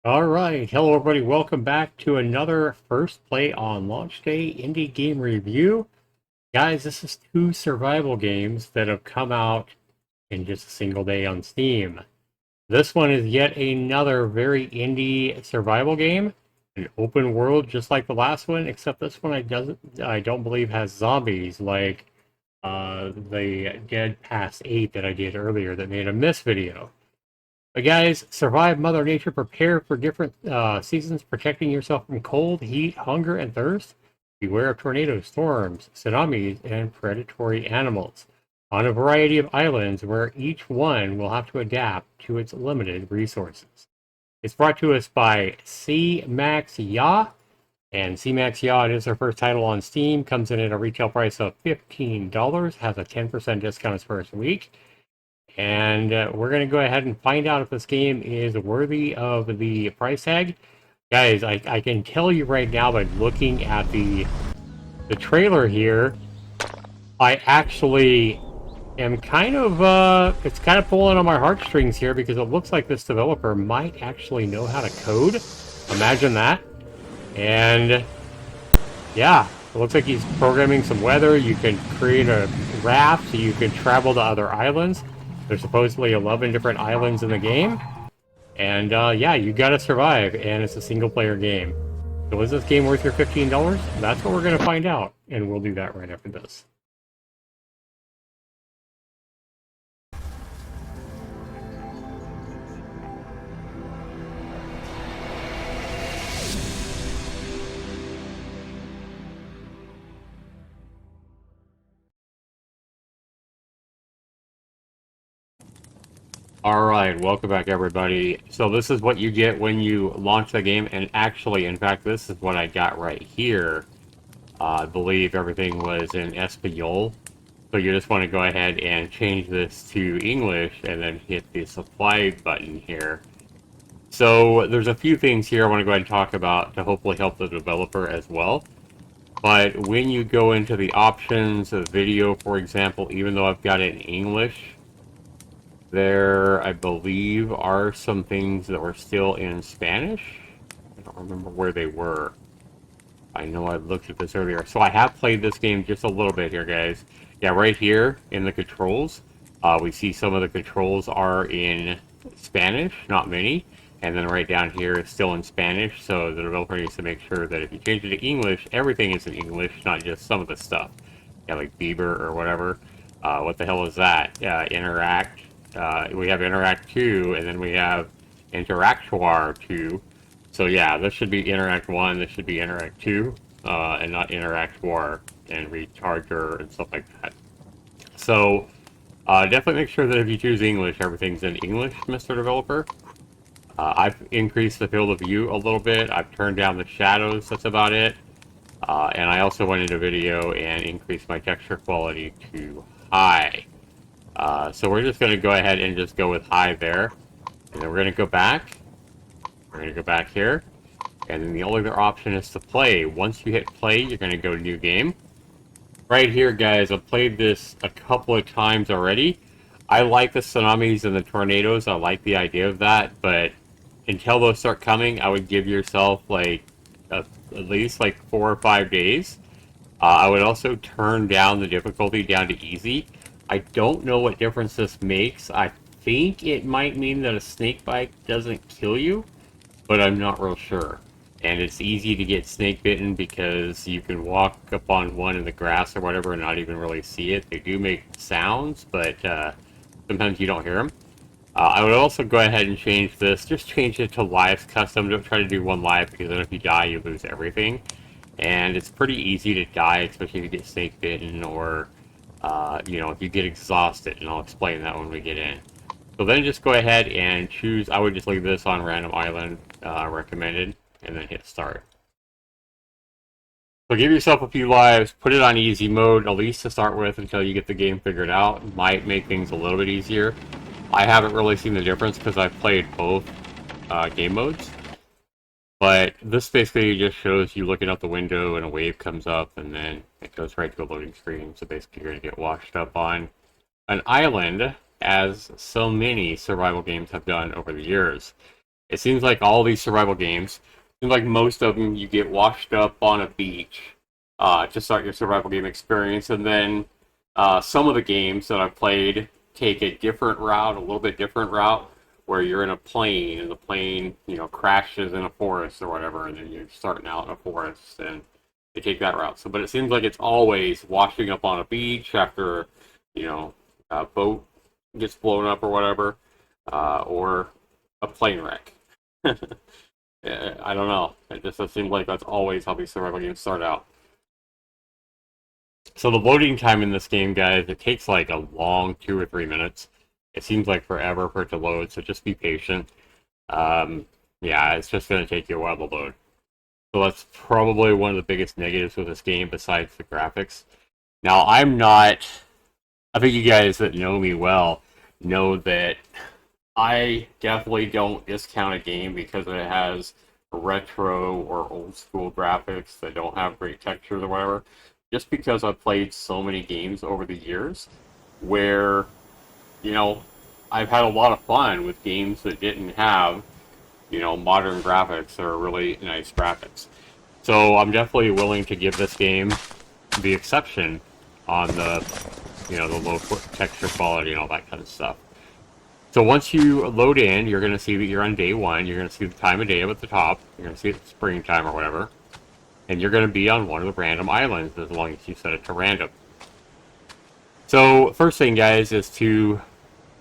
All right, hello everybody. Welcome back to another First Play on Launch Day indie game review. Guys, this is two survival games that have come out in just a single day on Steam. This one is yet another very indie survival game, an open world just like the last one, except this one I don't believe has zombies like the Dead Past 8 that I did earlier that made a miss video. But guys, survive Mother Nature, prepare for different seasons, protecting yourself from cold, heat, hunger, and thirst. Beware of tornadoes, storms, tsunamis, and predatory animals on a variety of islands where each one will have to adapt to its limited resources. It's brought to us by C Max Ya, and C Max Ya, it is their first title on Steam, comes in at a retail price of $15, has a 10% discount its first week. And we're going to go ahead and find out if this game is worthy of the price tag. Guys, I can tell you right now by looking at the trailer here, I actually am kind of, it's kind of pulling on my heartstrings here because it looks like this developer might actually know how to code. Imagine that. And yeah, it looks like he's programming some weather. You can create a raft so you can travel to other islands. There's supposedly 11 different islands in the game. And yeah, you gotta survive, and it's a single player game. So is this game worth your $15? That's what we're gonna find out, and we'll do that right after this. Alright, welcome back everybody. So this is what you get when you launch the game, and actually, in fact, this is what I got right here. I believe everything was in Espanol. So you just want to go ahead and change this to English and then hit the supply button here. So there's a few things here I want to go ahead and talk about to hopefully help the developer as well. But when you go into the options of video, for example, even though I've got it in English, there, I believe, are some things that were still in Spanish. I don't remember where they were. I know I looked at this earlier. So I have played this game just a little bit here, guys. Yeah, right here in the controls, we see some of the controls are in Spanish, not many. And then right down here is still in Spanish, so the developer needs to make sure that if you change it to English, everything is in English, not just some of the stuff. Yeah, like Bieber or whatever. What the hell is that? Interact. We have Interact 2, and then we have Interactuar 2. So yeah, this should be Interact 1, this should be Interact 2, and not Interact War and Recharger and stuff like that. So definitely make sure that if you choose English, everything's in English, Mr. Developer. I've increased the field of view a little bit. I've turned down the shadows, that's about it. And I also went into video and increased my texture quality to high. So we're just going to go ahead and just go with high there. And then we're going to go back. We're going to go back here. And then the only other option is to play. Once you hit play, you're going to go to new game. Right here, guys, I've played this a couple of times already. I like the tsunamis and the tornadoes. I like the idea of that, but until those start coming, I would give yourself like at least like 4 or 5 days. I would also turn down the difficulty down to easy. I don't know what difference this makes. I think it might mean that a snake bite doesn't kill you, but I'm not real sure. And it's easy to get snake bitten because you can walk up on one in the grass or whatever and not even really see it. They do make sounds, but sometimes you don't hear them. I would also go ahead and change this. Just change it to lives custom. Don't try to do one life because then if you die, you lose everything. And it's pretty easy to die, especially if you get snake bitten or, you know, if you get exhausted. And I'll explain that when we get in. So then just go ahead and choose. I would just leave this on random island, recommended, and then hit start. So give yourself a few lives, put it on easy mode, at least to start with until you get the game figured out. Might make things a little bit easier. I haven't really seen the difference because I've played both game modes. But this basically just shows you looking out the window and a wave comes up and then it goes right to a loading screen. So basically you're going to get washed up on an island, as so many survival games have done over the years. It seems like all these survival games, seems like most of them you get washed up on a beach to start your survival game experience, and then some of the games that I've played take a different route, a little bit different route, where you're in a plane and the plane, crashes in a forest or whatever, and then you're starting out in a forest and they take that route. So, but it seems like it's always washing up on a beach after, a boat gets blown up or whatever, or a plane wreck. I don't know. It just seems like that's always how these survival games start out. So the loading time in this game, guys, it takes like a long 2 or 3 minutes. It seems like forever for it to load, so just be patient. Yeah, it's just going to take you a while to load. So that's probably one of the biggest negatives with this game, besides the graphics. Now, I think you guys that know me well know that I definitely don't discount a game because it has retro or old school graphics that don't have great textures or whatever. Just because I've played so many games over the years where, you know, I've had a lot of fun with games that didn't have, modern graphics or really nice graphics. So I'm definitely willing to give this game the exception on the low texture quality and all that kind of stuff. So once you load in, you're going to see that you're on day one. You're going to see the time of day up at the top. You're going to see it's springtime or whatever. And you're going to be on one of the random islands as long as you set it to random. So first thing, guys, is to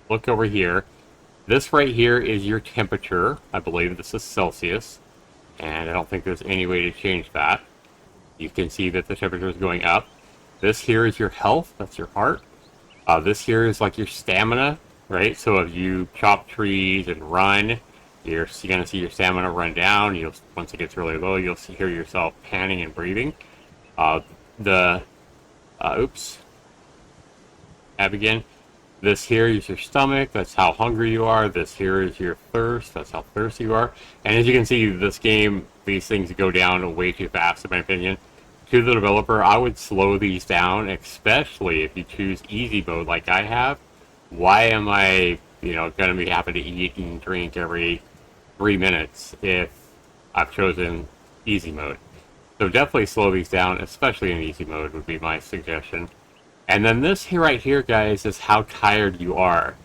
look over here. This right here is your temperature. I believe this is Celsius. And I don't think there's any way to change that. You can see that the temperature is going up. This here is your health. That's your heart. This here is like your stamina, right? So if you chop trees and run, you're going to see your stamina run down. Once it gets really low, you'll hear yourself panting and breathing. Tab again. This here is your stomach. That's how hungry you are. This here is your thirst. That's how thirsty you are. And as you can see, this game, these things go down way too fast, in my opinion. To the developer, I would slow these down, especially if you choose easy mode like I have. Why am I, going to be having to eat and drink every 3 minutes if I've chosen easy mode? So definitely slow these down, especially in easy mode would be my suggestion. And then this here right here, guys, is how tired you are.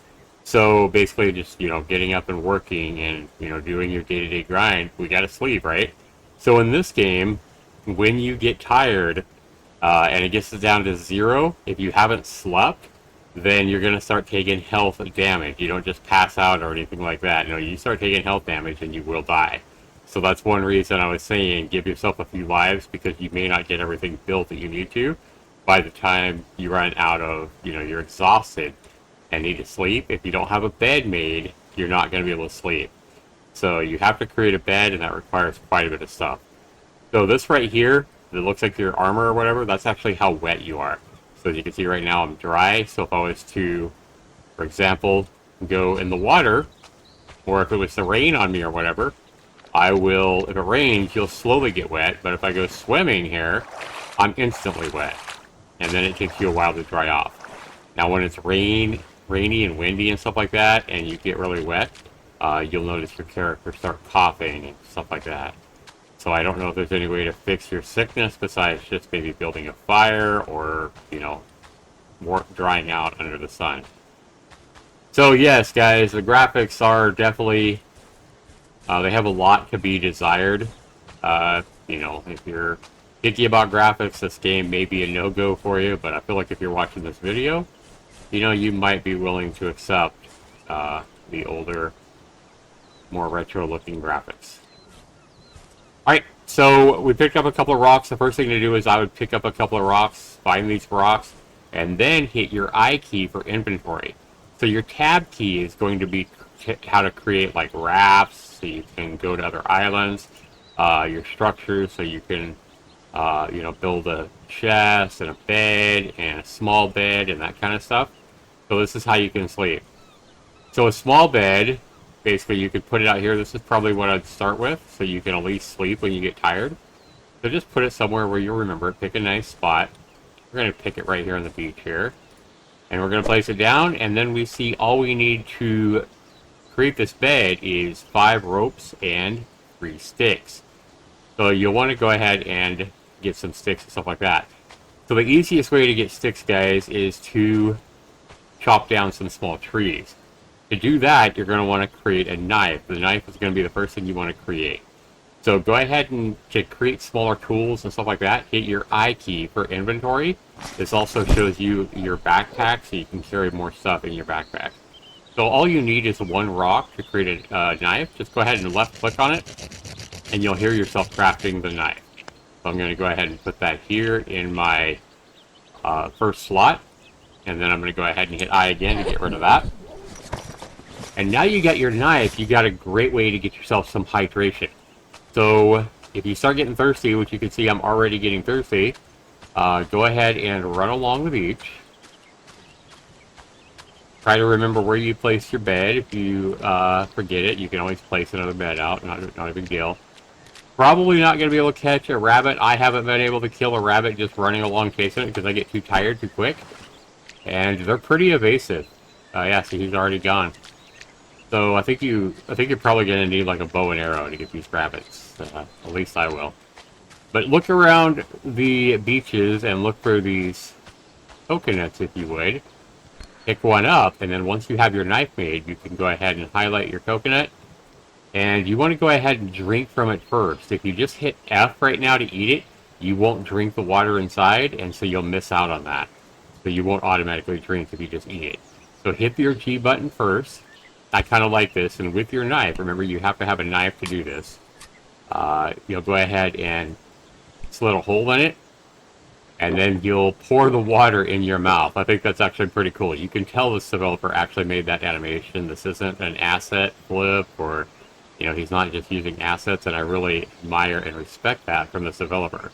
So basically just, getting up and working and, doing your day-to-day grind, we gotta sleep, right? So in this game, when you get tired, and it gets down to 0, if you haven't slept, then you're going to start taking health damage. You don't just pass out or anything like that. No, you start taking health damage and you will die. So that's one reason I was saying give yourself a few lives, because you may not get everything built that you need to by the time you run out of, you're exhausted and need to sleep. If you don't have a bed made, you're not going to be able to sleep. So you have to create a bed, and that requires quite a bit of stuff. So this right here, that looks like your armor or whatever, that's actually how wet you are. So as you can see right now, I'm dry. So if I was to, for example, go in the water, or if it was to rain on me or whatever, if it rains, you'll slowly get wet. But if I go swimming here, I'm instantly wet. And then it takes you a while to dry off. Now when it's rainy and windy and stuff like that, and you get really wet, you'll notice your character start coughing and stuff like that. So I don't know if there's any way to fix your sickness besides just maybe building a fire or, more drying out under the sun. So yes, guys, the graphics are definitely, they have a lot to be desired. If you're picky about graphics, this game may be a no-go for you, but I feel like if you're watching this video, you might be willing to accept the older, more retro-looking graphics. Alright, so we picked up a couple of rocks. The first thing to do is I would pick up a couple of rocks, find these rocks, and then hit your I key for inventory. So your tab key is going to be how to create like rafts, so you can go to other islands, your structures, so you can, build a chest and a bed and a small bed and that kind of stuff. So this is how you can sleep. So a small bed, basically you could put it out here. This is probably what I'd start with, so you can at least sleep when you get tired. So just put it somewhere where you'll remember it. Pick a nice spot. We're going to pick it right here on the beach here. And we're going to place it down, and then we see all we need to create this bed is 5 ropes and 3 sticks. So you'll want to go ahead and get some sticks and stuff like that. So the easiest way to get sticks, guys, is to chop down some small trees. To do that, you're going to want to create a knife. The knife is going to be the first thing you want to create. So go ahead and to create smaller tools and stuff like that, hit your I key for inventory. This also shows you your backpack, so you can carry more stuff in your backpack. So all you need is 1 rock to create a knife. Just go ahead and left click on it, and you'll hear yourself crafting the knife. So I'm going to go ahead and put that here in my first slot, and then I'm going to go ahead and hit I again to get rid of that. And now you got your knife, you got a great way to get yourself some hydration. So if you start getting thirsty, which you can see I'm already getting thirsty, go ahead and run along the beach. Try to remember where you place your bed. If you forget it, you can always place another bed out, not a big deal. Probably not going to be able to catch a rabbit. I haven't been able to kill a rabbit just running along chasing it because I get too tired too quick. And they're pretty evasive. Yeah, see, he's already gone. So I think you're probably going to need like a bow and arrow to get these rabbits. At least I will. But look around the beaches and look for these coconuts, if you would. Pick one up, and then once you have your knife made, you can go ahead and highlight your coconut. And you want to go ahead and drink from it first. If you just hit F right now to eat it, you won't drink the water inside, and so you'll miss out on that. So you won't automatically drink if you just eat it. So hit your G button first. I kind of like this, and with your knife, remember you have to have a knife to do this. You'll go ahead and slit a hole in it, and then you'll pour the water in your mouth. I think that's actually pretty cool. You can tell this developer actually made that animation. This isn't an asset flip, or he's not just using assets, and I really admire and respect that from this developer.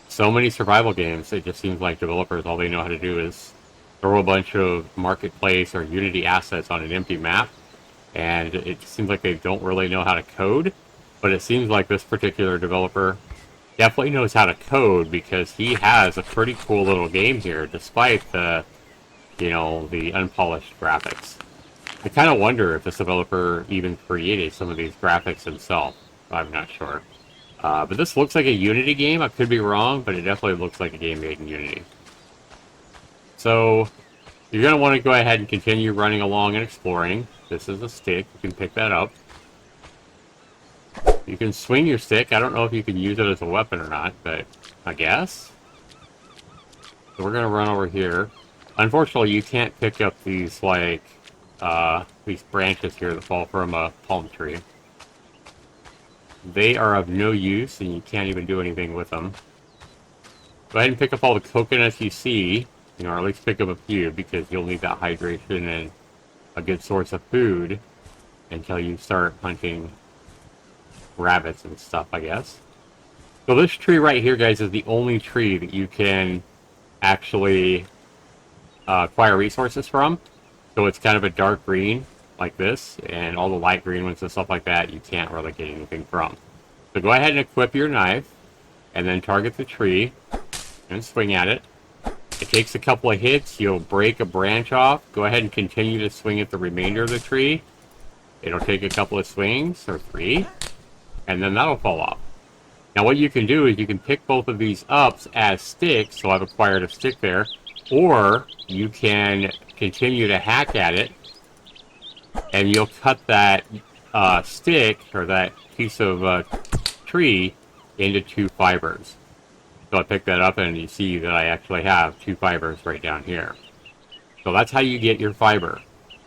So many survival games, it just seems like developers, all they know how to do is throw a bunch of marketplace or Unity assets on an empty map, and it seems like they don't really know how to code. But it seems like this particular developer definitely knows how to code, because he has a pretty cool little game here, despite the the unpolished graphics. I kind of wonder if this developer even created some of these graphics himself. I'm not sure. But this looks like a Unity game. I could be wrong, but it definitely looks like a game made in Unity. So you're going to want to go ahead and continue running along and exploring. This is a stick. You can pick that up. You can swing your stick. I don't know if you can use it as a weapon or not, but I guess. So we're going to run over here. Unfortunately, you can't pick up these, like, these branches here that fall from a palm tree. They are of no use, and you can't even do anything with them. Go ahead and pick up all the coconuts you see, or at least pick up a few, because you'll need that hydration and a good source of food until you start hunting rabbits and stuff, I guess. So this tree right here, guys, is the only tree that you can actually acquire resources from. So it's kind of a dark green, like this, and all the light green ones and stuff like that, you can't really get anything from. So go ahead and equip your knife, and then target the tree, and swing at it. It takes a couple of hits, you'll break a branch off. Go ahead and continue to swing at the remainder of the tree. It'll take a couple of swings, or 3, and then that'll fall off. Now what you can do is you can pick both of these up as sticks, so I've acquired a stick there, or you can continue to hack at it, and you'll cut that stick, or that piece of tree, into 2 fibers. So I picked that up, and you see that I actually have 2 fibers right down here. So that's how you get your fiber.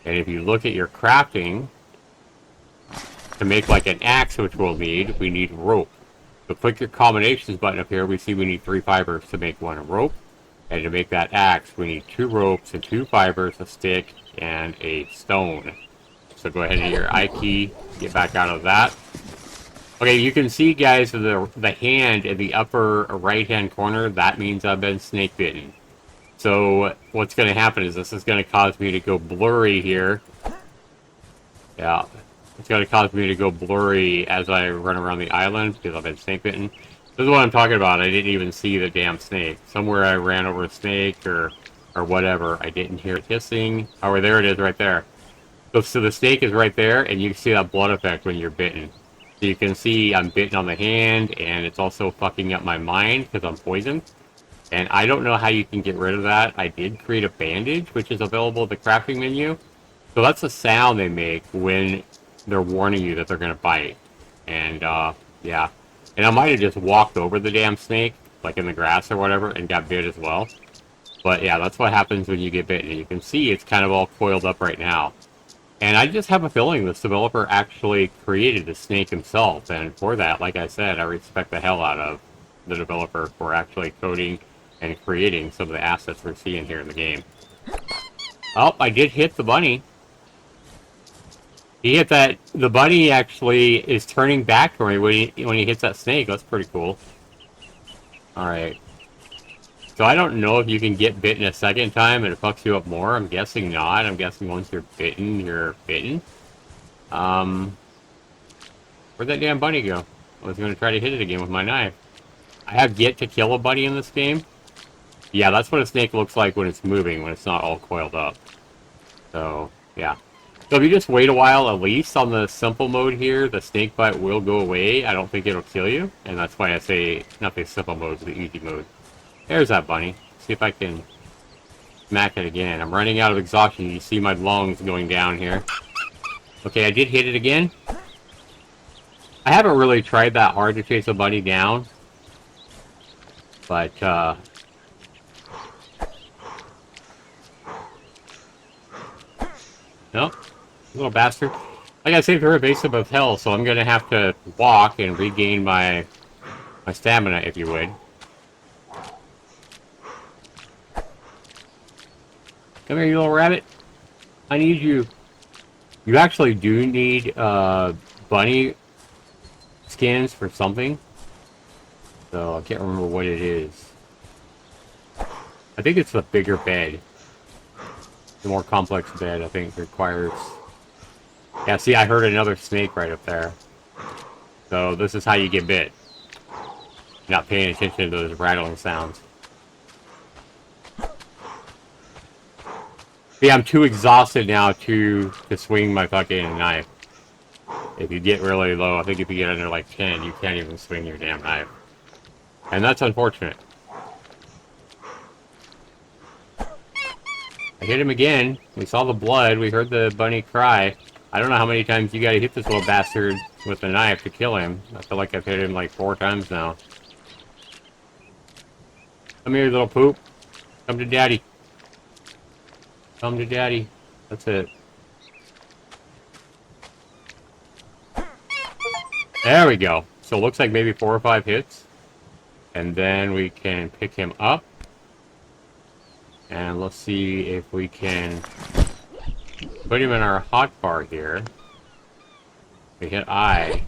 And if you look at your crafting, to make like an axe, which we'll need, we need rope. So click your combinations button up here, we see we need 3 fibers to make 1 rope. And to make that axe, we need 2 ropes and 2 fibers, a stick, and a stone. So go ahead and hit your I key, get back out of that. Okay, you can see, guys, the hand in the upper right-hand corner, that means I've been snake bitten. So what's going to happen is this is going to cause me to go blurry here. Yeah, it's going to cause me to go blurry as I run around the island because I've been snake bitten. This is what I'm talking about. I didn't even see the damn snake. Somewhere I ran over a snake or whatever. I didn't hear it hissing. Oh, there it is right there. So the snake is right there, and you can see that blood effect when you're bitten. So you can see I'm bitten on the hand, and it's also fucking up my mind because I'm poisoned. And I don't know how you can get rid of that. I did create a bandage, which is available at the crafting menu. So that's the sound they make when they're warning you that they're going to bite. And, yeah. And I might have just walked over the damn snake, like in the grass or whatever, and got bit as well. But yeah, that's what happens when you get bitten. And you can see it's kind of all coiled up right now. And I just have a feeling this developer actually created the snake himself. And for that, like I said, I respect the hell out of the developer for actually coding and creating some of the assets we're seeing here in the game. Oh, I did hit the bunny. He hit that. The bunny actually is turning back for me when he hits that snake. That's pretty cool. Alright. So I don't know if you can get bitten a second time and it fucks you up more. I'm guessing not. I'm guessing once you're bitten, you're bitten. Where'd that damn bunny go? I was going to try to hit it again with my knife. I have yet to kill a bunny in this game. Yeah, that's what a snake looks like when it's moving, when it's not all coiled up. So, yeah. So if you just wait a while, at least on the simple mode here, the snake bite will go away. I don't think it'll kill you, and that's why I say not the simple mode, but the easy mode. There's that bunny. See if I can smack it again. I'm running out of exhaustion. You see my lungs going down here. Okay, I did hit it again. I haven't really tried that hard to chase a bunny down, but, nope. Little bastard. Like I say, they're evasive of hell, so I'm gonna have to walk and regain my stamina, if you would. Come here, you little rabbit. I need you. You actually do need bunny skins for something. So I can't remember what it is. I think it's the bigger bed. The more complex bed, I think, requires... Yeah, see, I heard another snake right up there. So this is how you get bit. Not paying attention to those rattling sounds. Yeah, I'm too exhausted now to swing my fucking knife. If you get really low, I think if you get under like 10, you can't even swing your damn knife. And that's unfortunate. I hit him again. We saw the blood. We heard the bunny cry. I don't know how many times you gotta hit this little bastard with a knife to kill him. I feel like I've hit him like 4 times now. Come here, little poop. Come to daddy. Come to daddy. That's it. There we go. So it looks like maybe 4 or 5 hits. And then we can pick him up. And let's see if we can put him in our hotbar here. We hit I.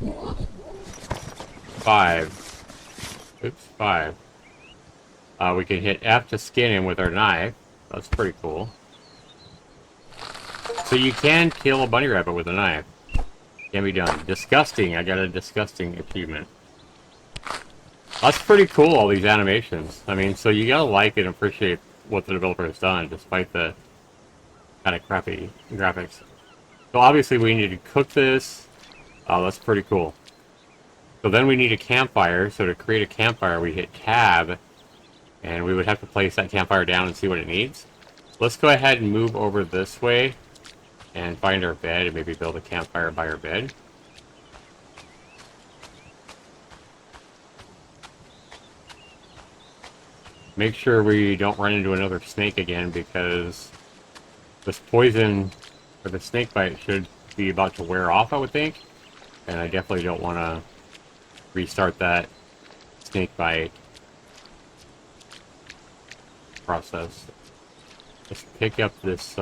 5. Oops, 5. We can hit F to skin him with our knife. That's pretty cool. So you can kill a bunny rabbit with a knife. Can be done. Disgusting. I got a disgusting achievement. That's pretty cool, all these animations. I mean, so you gotta like and appreciate what the developer has done, despite the kind of crappy graphics. So obviously we need to cook this. That's pretty cool. So then we need a campfire. So to create a campfire, we hit tab, and we would have to place that campfire down and see what it needs. Let's go ahead and move over this way and find our bed and maybe build a campfire by our bed. Make sure we don't run into another snake again, because this poison or the snake bite should be about to wear off, I would think. And I definitely don't want to restart that snake bite process. Let's pick up this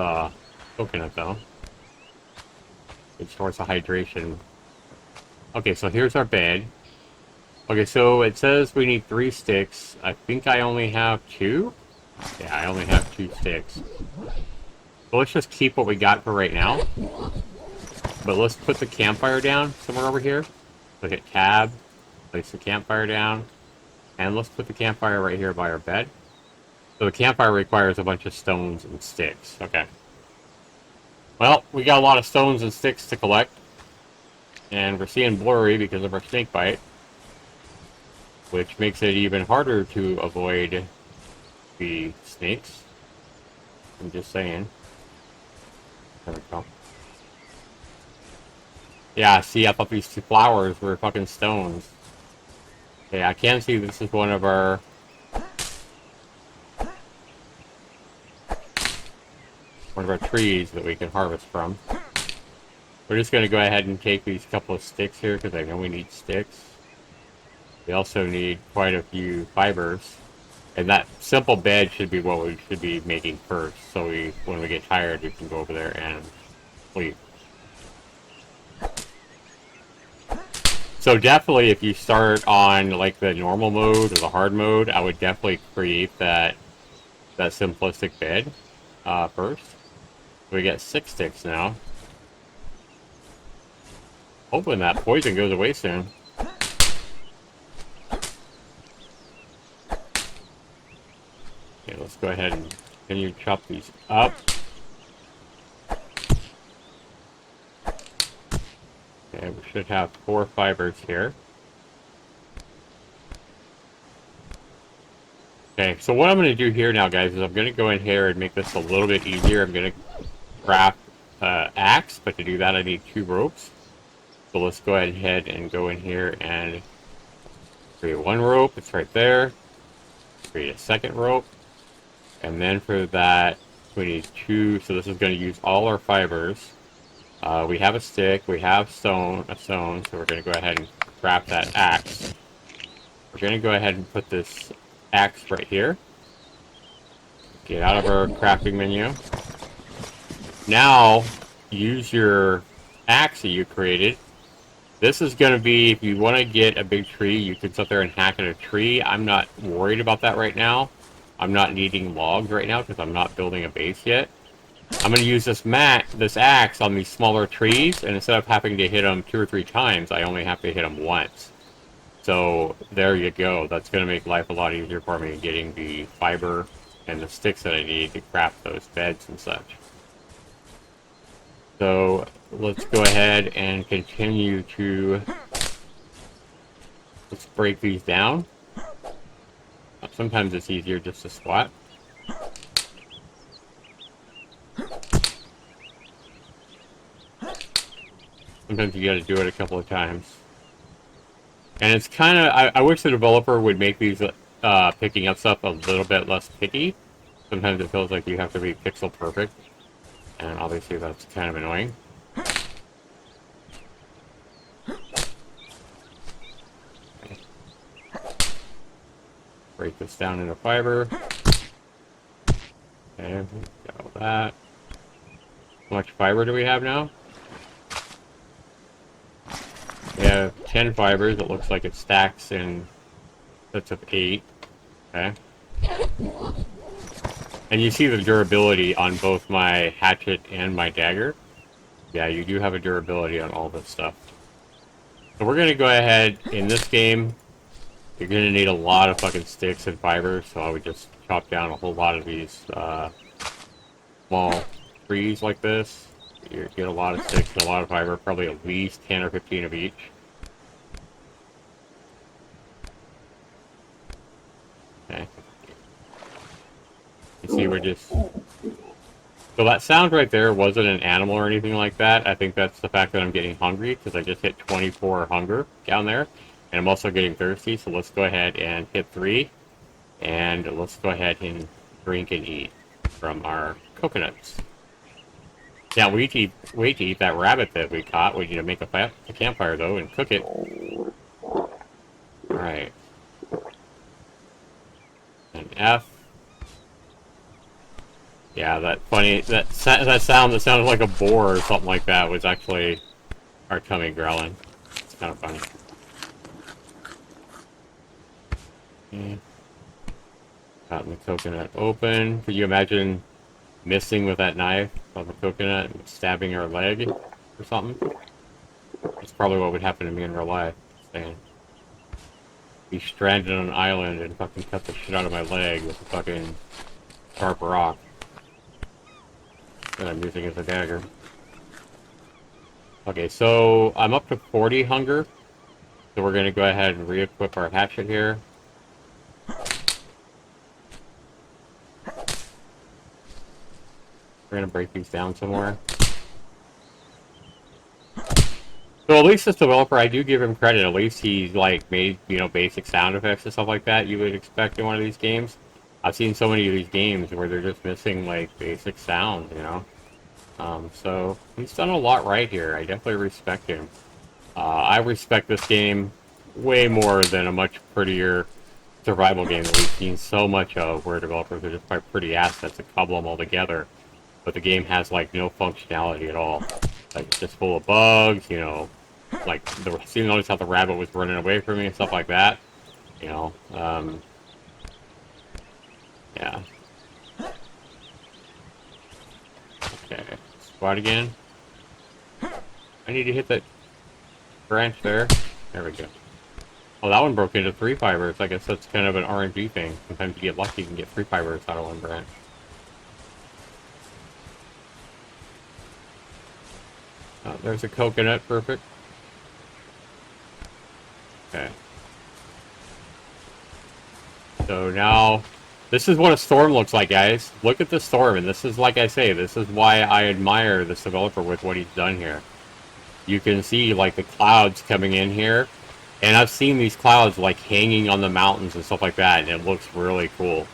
coconut though. It stores the hydration. Okay, so here's our bed. Okay, so it says we need 3 sticks. I think I only have 2? Yeah, I only have 2 sticks. So let's just keep what we got for right now. But let's put the campfire down somewhere over here. So hit tab, place the campfire down, and let's put the campfire right here by our bed. So the campfire requires a bunch of stones and sticks. Okay. Well, we got a lot of stones and sticks to collect. And we're seeing blurry because of our snake bite. Which makes it even harder to avoid the snakes. I'm just saying. There we go. Yeah, see, I thought these two flowers were fucking stones. Okay, I can see this is one of our... trees that we can harvest from. We're just going to go ahead and take these couple of sticks here because I know we need sticks. We also need quite a few fibers. And that simple bed should be what we should be making first. So when we get tired, we can go over there and sleep. So definitely if you start on like the normal mode or the hard mode, I would definitely create that simplistic bed first. We get 6 sticks now. Hoping that poison goes away soon. Okay, let's go ahead and continue to chop these up. Okay, we should have 4 fibers here. Okay, so what I'm going to do here now, guys, is I'm going to go in here and make this a little bit easier. I'm going to craft axe, but to do that I need 2 ropes. So let's go ahead and go in here and create 1 rope. It's right there. Create a 2nd rope. And then for that, we need 2. So this is going to use all our fibers. We have a stick. We have a stone. So we're going to go ahead and craft that axe. We're going to go ahead and put this axe right here. Get out of our crafting menu. Now, use your axe that you created. This is going to be, if you want to get a big tree, you can sit there and hack at a tree. I'm not worried about that right now. I'm not needing logs right now because I'm not building a base yet. I'm going to use this axe on these smaller trees, and instead of having to hit them 2 or 3 times, I only have to hit them once. So there you go. That's going to make life a lot easier for me getting the fiber and the sticks that I need to craft those beds and such. So let's go ahead and continue to... Let's break these down. Sometimes it's easier just to squat. Sometimes you gotta do it a couple of times. And it's kind of... I wish the developer would make these picking up stuff a little bit less picky. Sometimes it feels like you have to be pixel perfect. And obviously that's kind of annoying. Okay. Break this down into fiber. Okay, got all that. How much fiber do we have now? We have 10 fibers. It looks like it stacks in sets of 8. Okay. And you see the durability on both my hatchet and my dagger. Yeah, you do have a durability on all this stuff. So we're going to go ahead, in this game, you're going to need a lot of fucking sticks and fibers, so I would just chop down a whole lot of these small trees like this. You get a lot of sticks and a lot of fiber, probably at least 10 or 15 of each. Okay. You see, we're just... So that sound right there wasn't an animal or anything like that. I think that's the fact that I'm getting hungry, because I just hit 24 hunger down there. And I'm also getting thirsty, so let's go ahead and hit 3. And let's go ahead and drink and eat from our coconuts. Can't wait to eat that rabbit that we caught. We need to make a campfire, though, and cook it. Alright. And F. Yeah, that sound that sounded like a boar or something like that was actually our tummy growling. It's kind of funny. Okay. Cutting the coconut open. Could you imagine missing with that knife on the coconut and stabbing her leg or something? That's probably what would happen to me in real life. Saying, be stranded on an island and fucking cut the shit out of my leg with a fucking sharp rock that I'm using as a dagger. Okay, so I'm up to 40 hunger. So we're going to go ahead and re-equip our hatchet here. We're going to break these down some more. So at least this developer, I do give him credit. At least he's like made, you know, basic sound effects and stuff like that you would expect in one of these games. I've seen so many of these games where they're just missing like basic sounds, you know. So he's done a lot right here. I definitely respect him. I respect this game way more than a much prettier survival game that we've seen so much of, where developers are just quite pretty assets and cobble them all together, but the game has like no functionality at all. Like it's just full of bugs, you know. Like you notice how the rabbit was running away from me and stuff like that. You know, yeah. Okay, squat again. I need to hit that branch there. There we go. Oh, that one broke into 3 fibers. I guess that's kind of an RNG thing. Sometimes you get lucky, you can get 3 fibers out of one branch. Oh, there's a coconut, perfect. Okay. So now, this is what a storm looks like, guys. Look at the storm, and this is, like I say, this is why I admire this developer with what he's done here. You can see, like, the clouds coming in here, and I've seen these clouds, like, hanging on the mountains and stuff like that, and it looks really cool.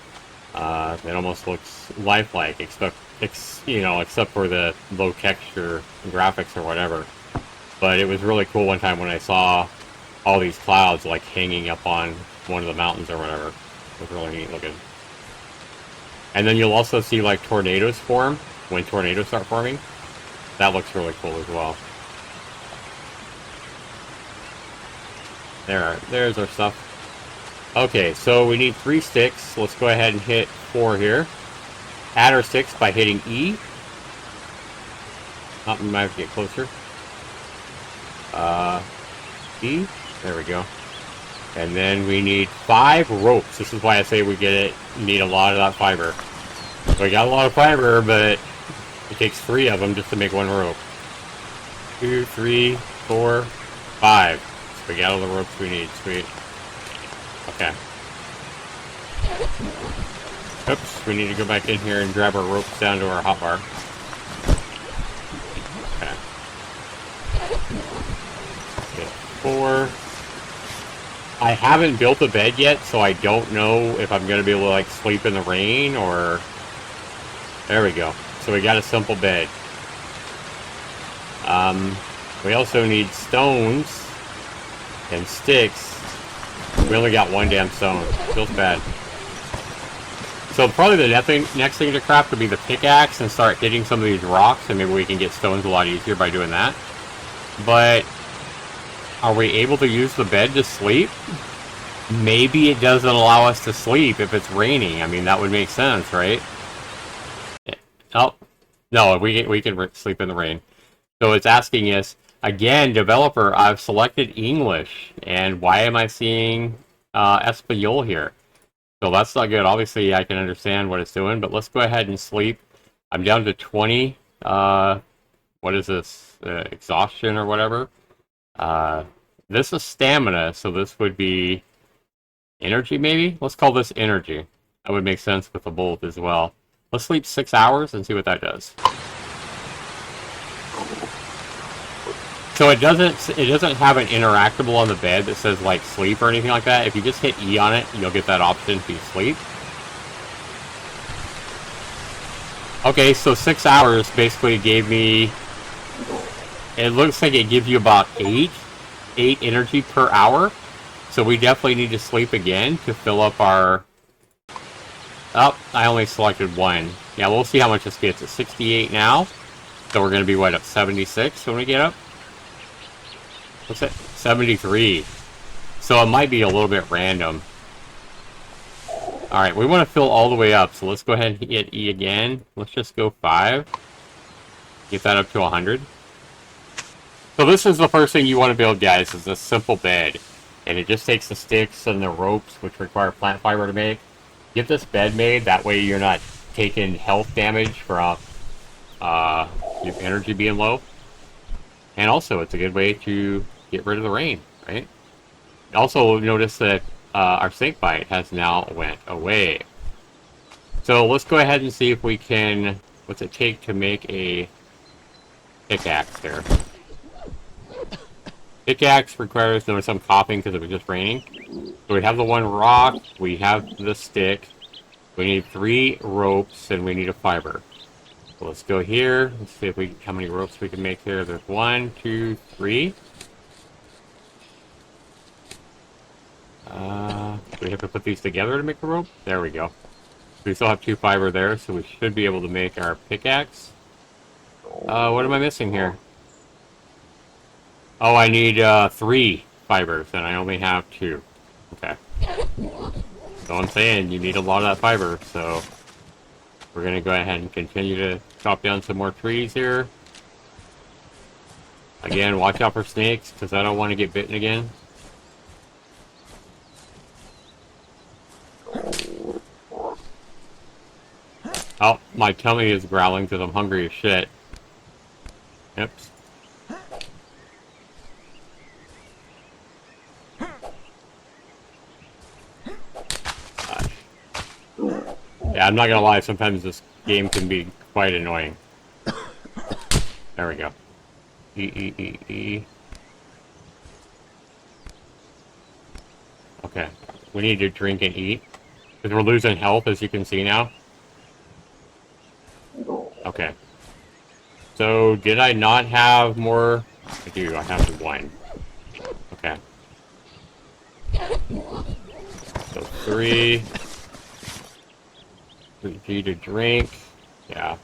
It almost looks lifelike, except for the low texture graphics or whatever. But it was really cool one time when I saw all these clouds, like, hanging up on one of the mountains or whatever. It was really neat looking. And then you'll also see, like, tornadoes form when tornadoes start forming. That looks really cool as well. There's our stuff. Okay, so we need 3 sticks. Let's go ahead and hit 4 here. Add our sticks by hitting E. Oh, we might have to get closer. E. There we go. And then we need 5 ropes. This is why I say we need a lot of that fiber. We got a lot of fiber, but it takes 3 of them just to make 1 rope. 2, 3, 4, 5. So we got all the ropes we need. Sweet. Okay. Oops, we need to go back in here and grab our ropes down to our hotbar. Okay. Okay, 4. I haven't built a bed yet, so I don't know if I'm going to be able to, like, sleep in the rain, or... There we go. So we got a simple bed. We also need stones and sticks. We only got 1 damn stone. Feels bad. So probably the next thing to craft would be the pickaxe and start hitting some of these rocks, and maybe we can get stones a lot easier by doing that. But are we able to use the bed to sleep? Maybe it doesn't allow us to sleep if it's raining. I mean, that would make sense, right? Oh, no, we can sleep in the rain. So it's asking us, again, developer, I've selected English, and why am I seeing Espanol here? So that's not good. Obviously, I can understand what it's doing, but let's go ahead and sleep. I'm down to 20. What is this? Exhaustion or whatever. This is stamina, so this would be energy, maybe? Let's call this energy. That would make sense with the bolt as well. Let's sleep 6 hours and see what that does. So it doesn't have an interactable on the bed that says like sleep or anything like that. If you just hit E on it, you'll get that option to sleep. Okay, so 6 hours basically gave me... It looks like it gives you about 8 energy per hour. So we definitely need to sleep again to fill up our... Oh, I only selected 1. Yeah, we'll see how much this gets. It's 68 now. So we're going to be, what, up 76 when we get up? What's that? 73. So it might be a little bit random. Alright, we want to fill all the way up. So let's go ahead and hit E again. Let's just go 5. Get that up to 100. So this is the first thing you want to build, guys, is a simple bed. And it just takes the sticks and the ropes, which require plant fiber to make. Get this bed made, that way you're not taking health damage from your energy being low. And also, it's a good way to get rid of the rain, right? Also, notice that our snake bite has now went away. So let's go ahead and see if we can... What's it take to make a pickaxe here? Pickaxe requires... Notice I'm coughing because it was just raining. So we have the one rock, we have the stick, we need 3 ropes, and we need a fiber. So let's go here. Let's see if we how many ropes we can make here. There's 1, 2, 3. Do we have to put these together to make a rope? There we go. We still have 2 fiber there, so we should be able to make our pickaxe. What am I missing here? Oh, I need 3 fibers, and I only have 2. Okay. So I'm saying you need a lot of that fiber, so we're going to go ahead and continue to chop down some more trees here. Again, watch out for snakes, because I don't want to get bitten again. Oh, my tummy is growling because I'm hungry as shit. Oops. Yeah, I'm not gonna lie, sometimes this game can be quite annoying. There we go. E. Okay. We need to drink and eat. Because we're losing health, as you can see now. Okay. So, did I not have more? I do, I have 1. Okay. So 3. 3G to drink. Yeah.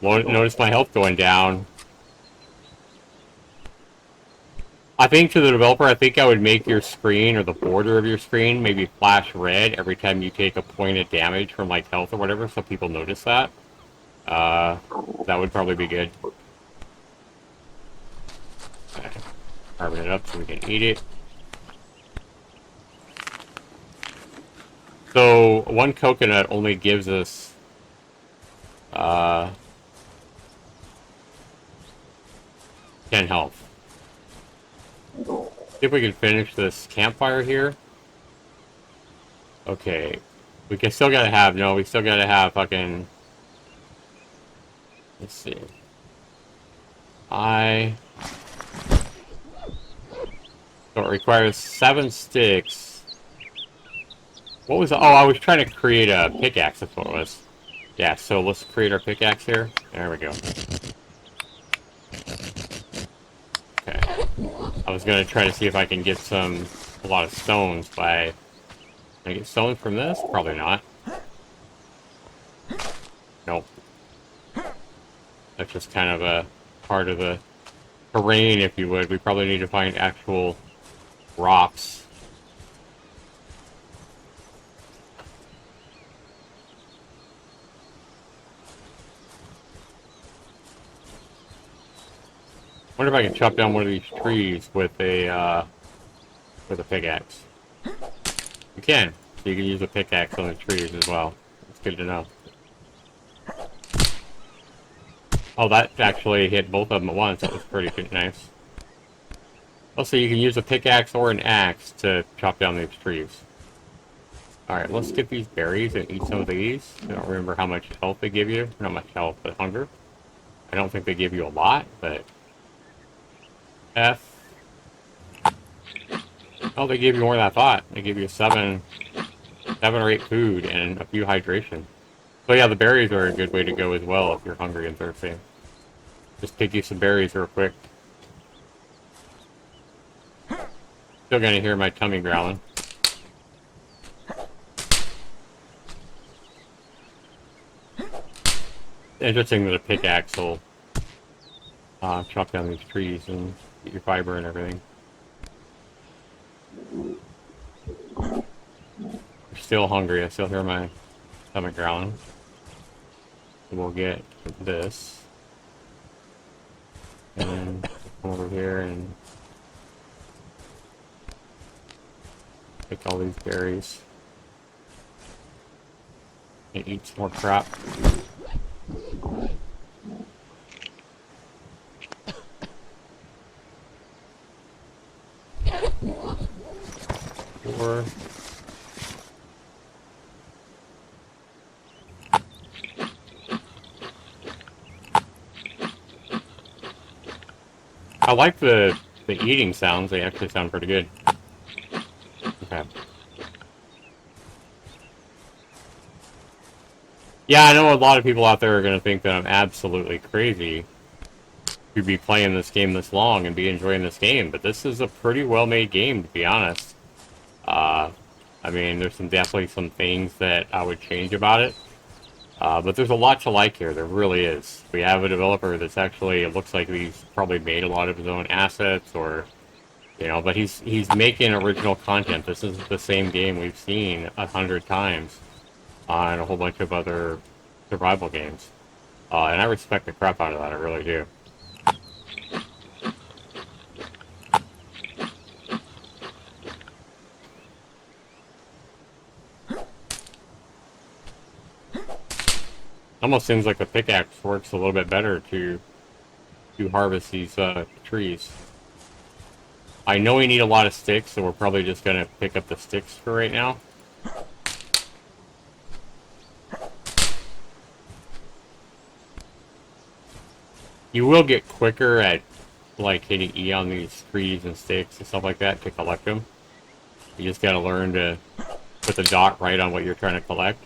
Notice my health going down. I think to the developer, I think I would make your screen or the border of your screen maybe flash red every time you take a point of damage from like health or whatever, so people notice that. That would probably be good. Okay. Carving it up so we can eat it. So 1 coconut only gives us 10 health. See if we can finish this campfire here. Okay. We can still gotta have... No, we still gotta have fucking... Let's see. So it requires 7 sticks. What was... Oh, I was trying to create a pickaxe, that's what it was. Yeah, so let's create our pickaxe here. There we go. Okay. I was gonna try to see if I can get a lot of stones by... Can I get stones from this? Probably not. Nope. That's just kind of a part of the terrain, if you would. We probably need to find actual rocks. Wonder if I can chop down one of these trees with a pickaxe. You can. So you can use a pickaxe on the trees as well. It's good to know. Oh, that actually hit both of them at once. That was pretty nice. Also, you can use a pickaxe or an axe to chop down these trees. Alright, let's get these berries and eat some of these. I don't remember how much health they give you. Not much health, but hunger. I don't think they give you a lot, but... F. Oh, they gave you more than I thought. They give you 7 or 8 food and a few hydration. So yeah, the berries are a good way to go as well if you're hungry and thirsty. Just pick you some berries real quick. Still gonna hear my tummy growling. Interesting that a pickaxe will chop down these trees and get your fiber and everything. I'm still hungry. I still hear my stomach growling. So we'll get this. And then come over here and pick all these berries. And eat some more crap. 4. I like the eating sounds. They actually sound pretty good. Okay. Yeah, I know a lot of people out there are going to think that I'm absolutely crazy to be playing this game this long and be enjoying this game, but this is a pretty well-made game, to be honest. Uh, I mean, there's definitely some things that I would change about it, but there's a lot to like here. There really is. We have a developer that's actually, it looks like he's probably made a lot of his own assets, or but he's making original content. This is the same game we've seen 100 times on a whole bunch of other survival games, and I respect the crap out of that. I really do. Almost seems like the pickaxe works a little bit better to harvest these trees. I know we need a lot of sticks, so we're probably just gonna pick up the sticks for right now. You will get quicker at like hitting E on these trees and sticks and stuff like that to collect them. You just gotta learn to put the dot right on what you're trying to collect.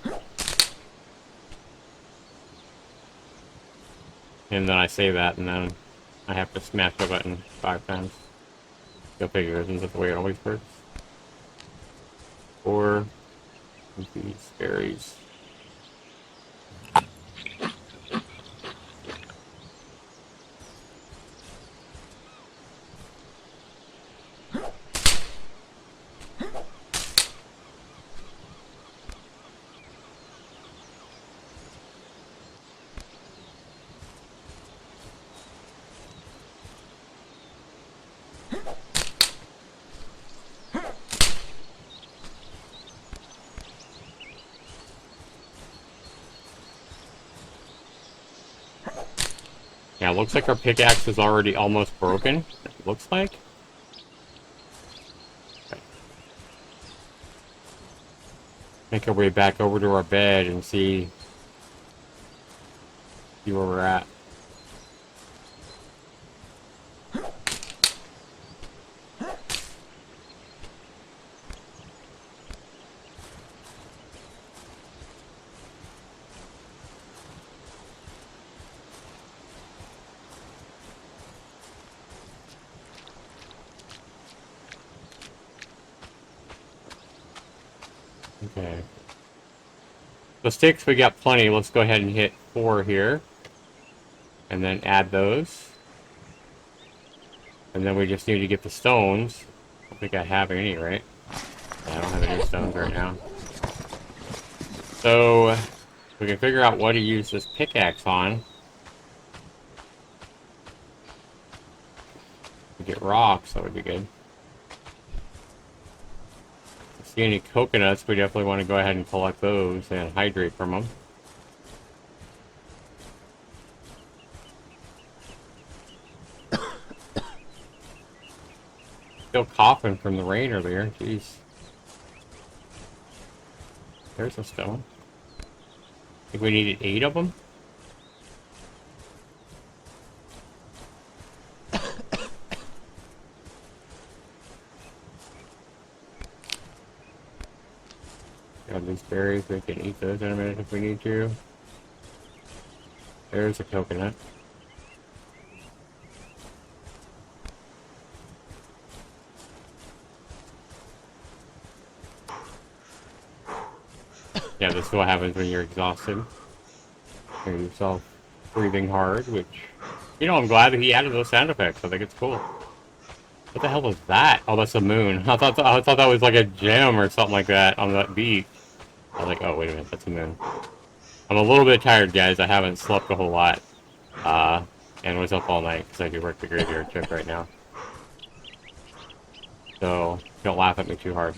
And then I say that, and then I have to smash the button 5 times. Go figure, isn't that the way it always works? 4 these berries. Yeah, it looks like our pickaxe is already almost broken. It looks like. Okay. Make our way back over to our bed and see where we're at. Okay. The sticks, we got plenty. Let's go ahead and hit 4 here. And then add those. And then we just need to get the stones. I don't think I have any, right? Yeah, I don't have any stones right now. So, we can figure out what to use this pickaxe on. To get rocks, that would be good. See any coconuts, we definitely want to go ahead and collect those and hydrate from them. Still coughing from the rain earlier, jeez. There's a stone. I think we needed 8 of them. Got these berries, we can eat those in a minute if we need to. There's a coconut. Yeah, this is what happens when you're exhausted. Hear yourself breathing hard, which, I'm glad that he added those sound effects. I think it's cool. What the hell was that? Oh, that's a moon. I thought that was like a gem or something like that on that beat. I was like, oh, wait a minute, that's a moon. I'm a little bit tired, guys. I haven't slept a whole lot. And was up all night because I do work the graveyard shift right now. So, don't laugh at me too hard.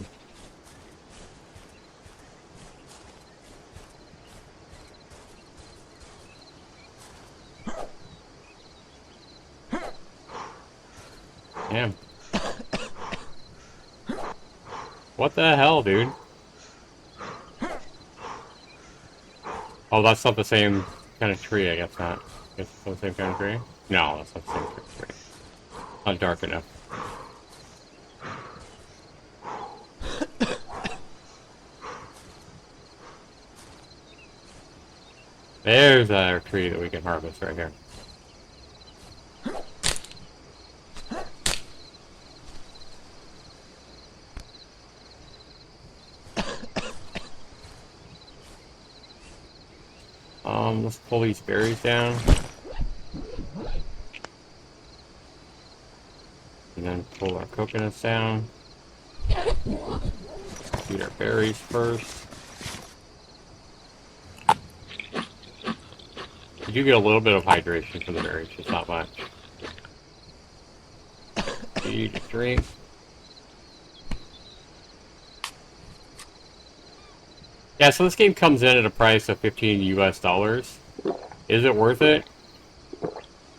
Yeah. What the hell, dude? Oh, that's not the same kind of tree, I guess not. I guess it's not the same kind of tree? No, that's not the same tree. Not dark enough. There's our tree that we can harvest right here. Let's pull these berries down. And then pull our coconuts down. Eat our berries first. You do get a little bit of hydration from the berries, just not much. Eat a drink. Yeah, so this game comes in at a price of $15 US. Is it worth it?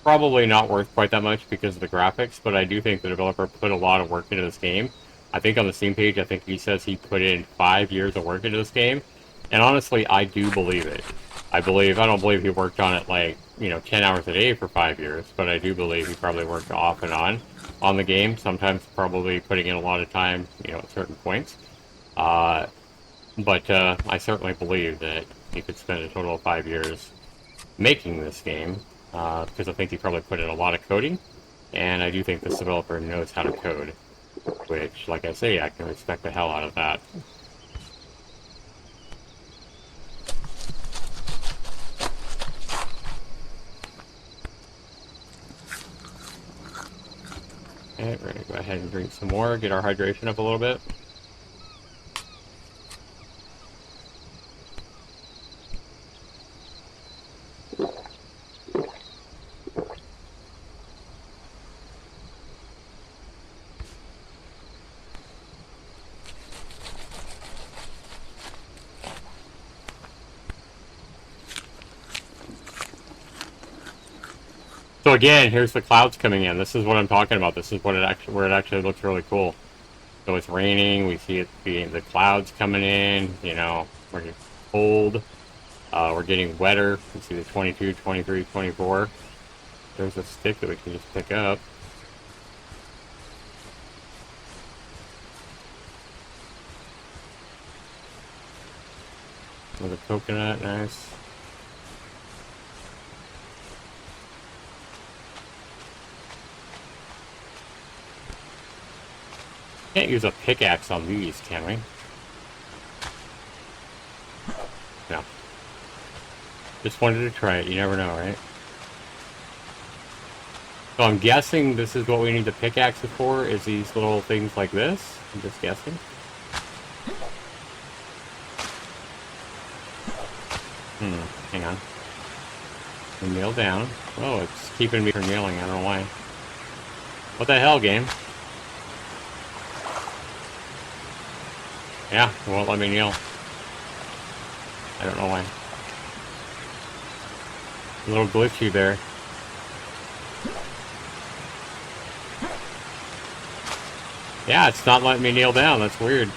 Probably not worth quite that much because of the graphics, but I do think the developer put a lot of work into this game. I think on the Steam page, I think he says he put in 5 years of work into this game. And honestly, I do believe it. I don't believe he worked on it like, 10 hours a day for 5 years, but I do believe he probably worked off and on the game, sometimes probably putting in a lot of time, at certain points. But I certainly believe that he could spend a total of 5 years making this game, because I think he probably put in a lot of coding, and I do think this developer knows how to code, which, like I say, I can respect the hell out of that. Okay, we're going to go ahead and drink some more, get our hydration up a little bit. So again, here's the clouds coming in. This is what I'm talking about. This is what where it actually looks really cool. So it's raining. We see the clouds coming in. We're getting cold. We're getting wetter. You see the 22, 23, 24. There's a stick that we can just pick up. With a coconut, nice. Can't use a pickaxe on these, can we? No. Just wanted to try it. You never know, right? So I'm guessing this is what we need the pickaxes for, is these little things like this. I'm just guessing. Hang on. Nail down. Oh, it's keeping me from nailing. I don't know why. What the hell, game? Yeah, it won't let me kneel. I don't know why. A little glitchy there. Yeah, it's not letting me kneel down. That's weird.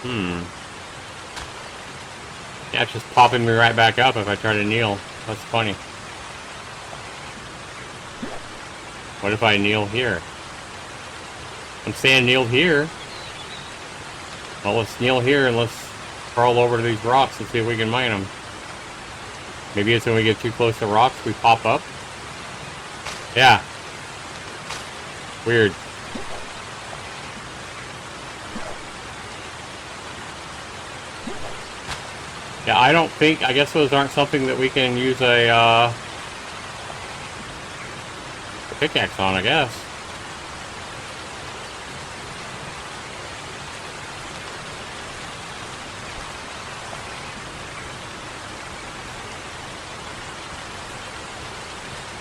Yeah, it's just popping me right back up if I try to kneel. That's funny. What if I kneel here? I'm saying kneel here. Well, let's kneel here and let's crawl over to these rocks and see if we can mine them. Maybe it's when we get too close to rocks, we pop up. Yeah. Weird. Yeah, I guess those aren't something that we can use a pickaxe on, I guess.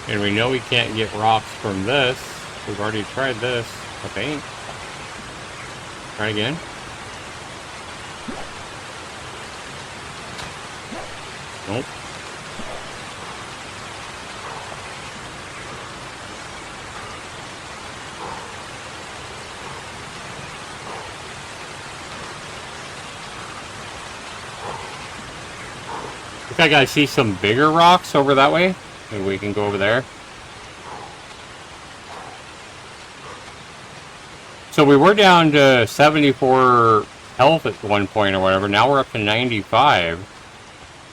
And we know we can't get rocks from this. We've already tried this, I think. Try again. Nope. like I see some bigger rocks over that way. Maybe we can go over there. So we were down to 74 health at one point or whatever. Now we're up to 95.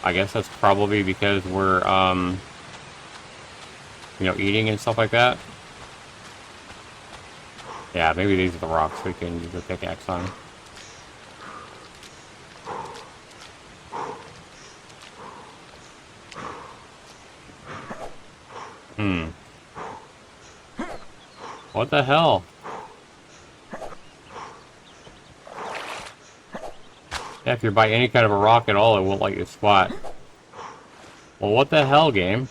I guess that's probably because we're, you know, eating and stuff like that. Yeah, maybe these are the rocks we can use the pickaxe on. What the hell? Yeah, if you're by any kind of a rock at all, it won't let you squat. Well, what the hell, game?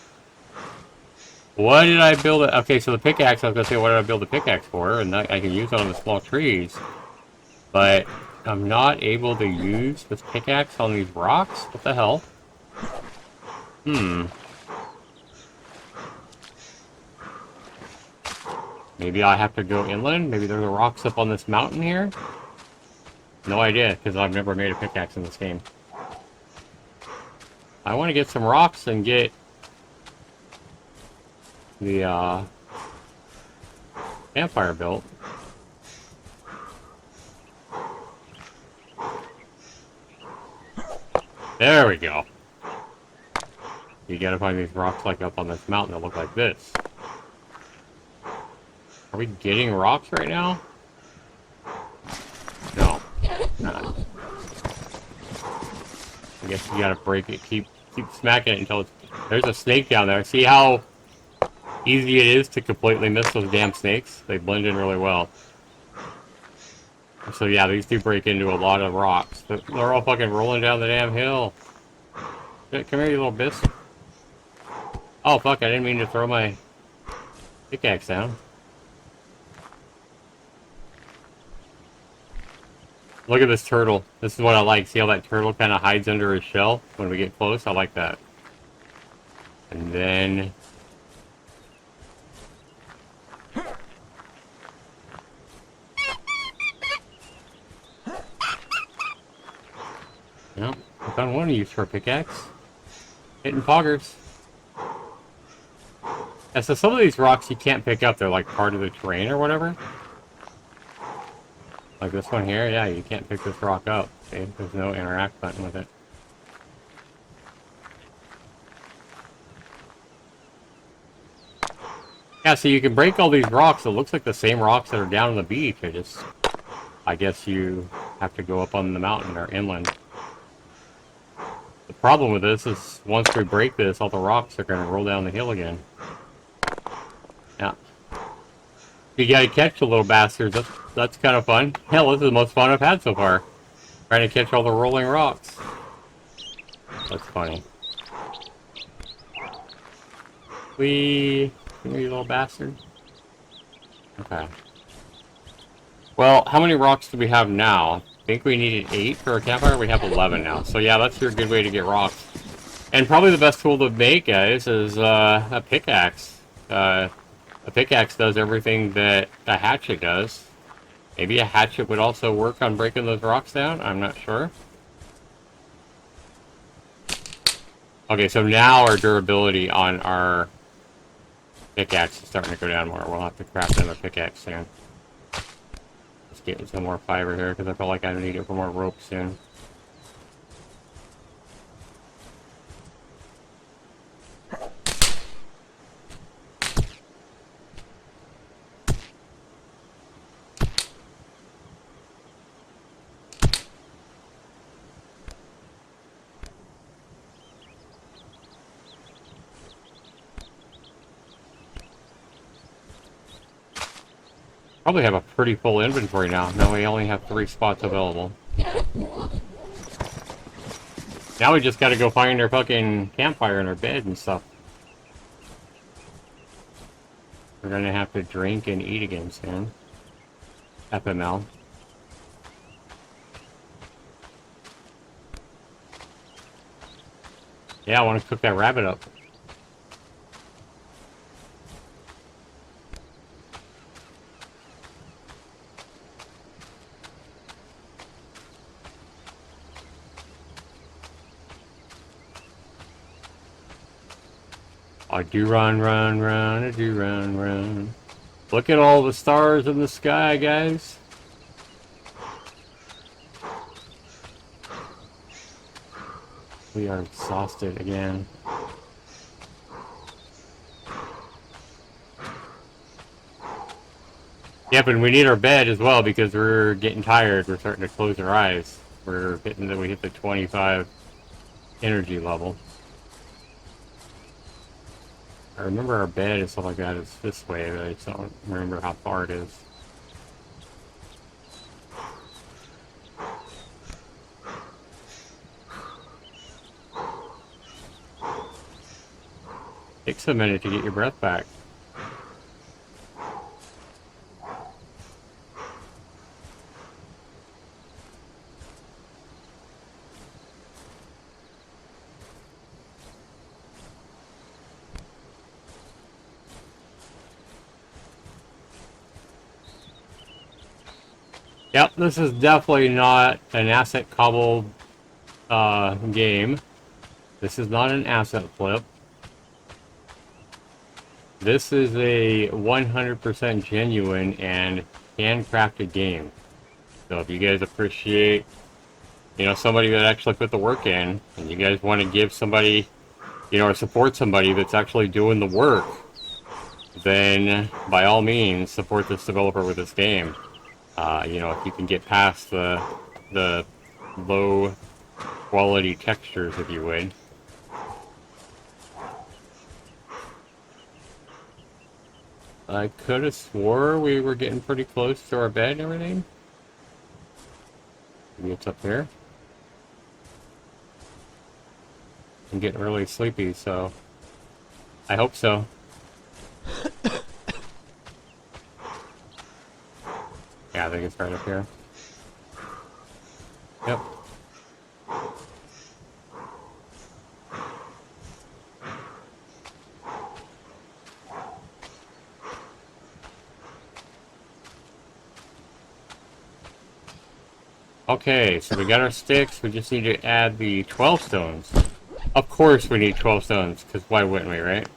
What did I build it? Okay, so the pickaxe, I was gonna say, what did I build the pickaxe for? And I can use it on the small trees. But I'm not able to use this pickaxe on these rocks? What the hell? Maybe I have to go inland? Maybe there's rocks up on this mountain here? No idea, because I've never made a pickaxe in this game. I want to get some rocks and get the campfire built. There we go. You gotta find these rocks like up on this mountain that look like this. Are we getting rocks right now? No. Not. I guess you gotta break it, keep smacking it until it's... There's a snake down there. See how easy it is to completely miss those damn snakes? They blend in really well. So yeah, these do break into a lot of rocks. They're all fucking rolling down the damn hill. Come here, you little bitch. Oh fuck, I didn't mean to throw my pickaxe down. Look at this turtle. This is what I like. See how that turtle kind of hides under his shell when we get close? I like that. And then... Well, I found one to use for a pickaxe. Hitting poggers. Yeah, so some of these rocks you can't pick up. They're like part of the terrain or whatever. Like this one here. Yeah, you can't pick this rock up. See? There's no interact button with it. Yeah, so you can break all these rocks. It looks like the same rocks that are down on the beach. I guess you have to go up on the mountain or inland. The problem with this is once we break this, all the rocks are going to roll down the hill again. Yeah. You gotta catch the little bastards. That's kind of fun. Hell, this is the most fun I've had so far. Trying to catch all the rolling rocks. That's funny. Come here, you little bastard. Okay. Well, how many rocks do we have now? I think we needed 8 for a campfire. We have 11 now. So yeah, that's your good way to get rocks. And probably the best tool to make, guys, is a pickaxe. A pickaxe does everything that a hatchet does. Maybe a hatchet would also work on breaking those rocks down? I'm not sure. Okay, so now our durability on our pickaxe is starting to go down more. We'll have to craft another pickaxe soon. Let's get some more fiber here, because I feel like I need it for more rope soon. Probably have a pretty full inventory now. Now we only have 3 spots available. Now we just gotta go find our fucking campfire and our bed and stuff. We're gonna have to drink and eat again soon. FML. Yeah, I want to cook that rabbit up. I do run, run, run, I do run, run. Look at all the stars in the sky, guys. We are exhausted again. Yep, and we need our bed as well because we're getting tired. We're starting to close our eyes. We hit the 25 energy level. I remember our bed and stuff like that is this way, but I just don't remember how far it is. Takes a minute to get your breath back. Yep, this is definitely not an asset cobble game. This is not an asset flip. This is a 100% genuine and handcrafted game. So if you guys appreciate, somebody that actually put the work in, and you guys want to give somebody, or support somebody that's actually doing the work, then by all means support this developer with this game. If you can get past the low quality textures, if you would. I could have swore we were getting pretty close to our bed and everything. Maybe it's up here. I'm getting really sleepy, so I hope so. Yeah, I think it's right up here. Yep. Okay, so we got our sticks. We just need to add the 12 stones. Of course we need 12 stones, because why wouldn't we, right?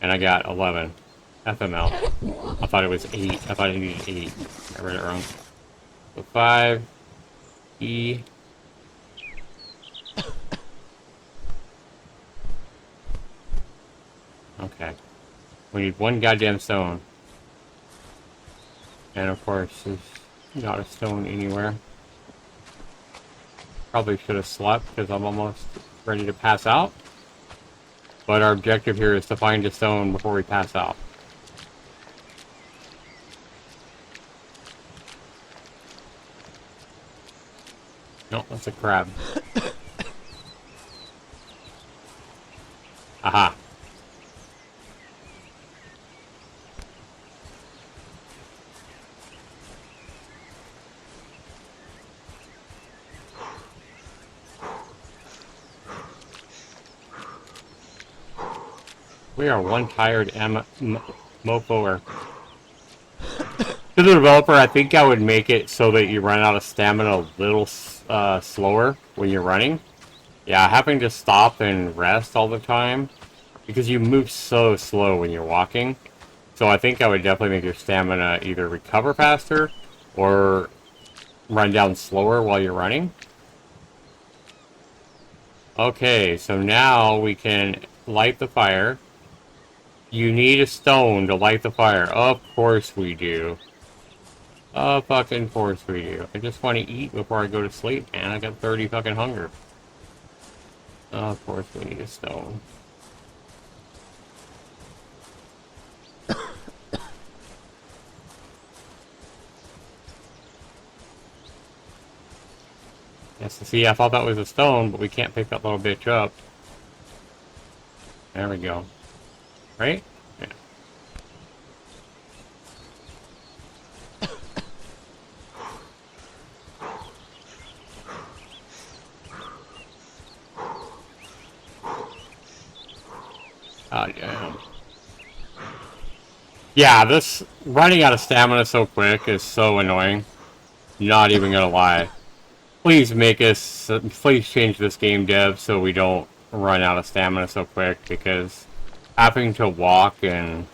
And I got 11. FML. I thought it was 8. I thought I needed 8. I read it wrong. So 5. E. Okay. We need 1 goddamn stone. And of course, there's not a stone anywhere. Probably should have slept because I'm almost ready to pass out. But our objective here is to find a stone before we pass out. No, that's a crab. Aha. We are one tired mofo. To the developer, I think I would make it so that you run out of stamina a little slower when you're running. Yeah, having to stop and rest all the time, because you move so slow when you're walking. So I think I would definitely make your stamina either recover faster or run down slower while you're running. Okay, so now we can light the fire. You need a stone to light the fire. Of course we do. Of fucking course we do. I just want to eat before I go to sleep, man. I got 30 fucking hunger. Of course we need a stone. Yes, see, I thought that was a stone, but we can't pick that little bitch up. There we go. Right? Yeah. Oh, damn. Yeah, this running out of stamina so quick is so annoying. Not even gonna lie. Please please change this game, dev, so we don't run out of stamina so quick, because having to walk and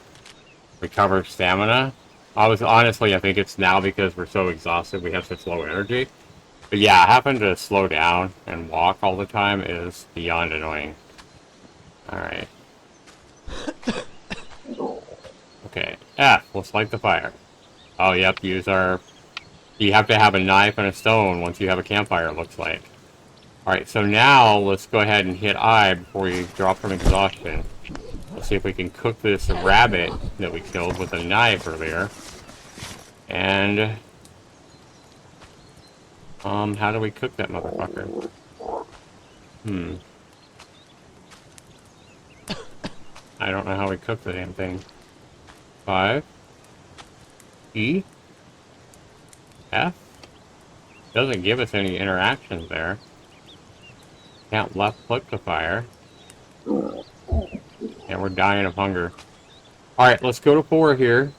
recover stamina. I think it's now because we're so exhausted, we have such low energy. But yeah, having to slow down and walk all the time is beyond annoying. Alright. Okay. F, let's light the fire. Oh, yep, use our... You have to have a knife and a stone once you have a campfire, it looks like. Alright, so now let's go ahead and hit I before you drop from exhaustion. Let's see if we can cook this rabbit that we killed with a knife earlier. And... how do we cook that motherfucker? I don't know how we cook the damn thing. 5. E? F? Doesn't give us any interactions there. Can't left click the fire. And we're dying of hunger. Alright, let's go to 4 here.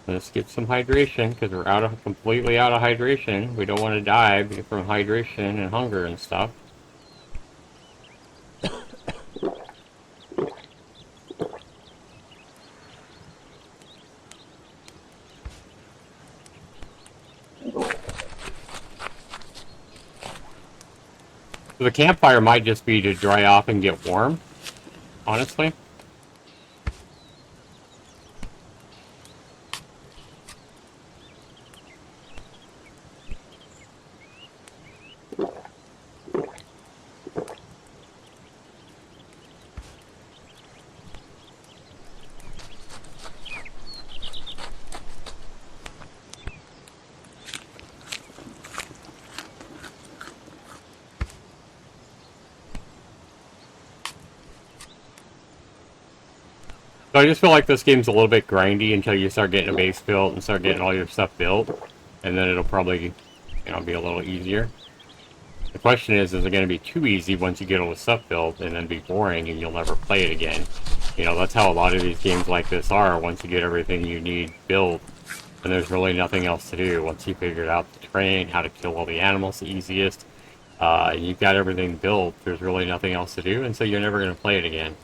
Let's get some hydration, because we're completely out of hydration. We don't want to die from hydration and hunger and stuff. So the campfire might just be to dry off and get warm, honestly. So I just feel like this game's a little bit grindy until you start getting a base built and start getting all your stuff built. And then it'll probably, be a little easier. The question is it going to be too easy once you get all the stuff built and then be boring and you'll never play it again? That's how a lot of these games like this are. Once you get everything you need built, and there's really nothing else to do. Once you figured out the terrain, how to kill all the animals the easiest, you've got everything built, there's really nothing else to do, and so you're never going to play it again.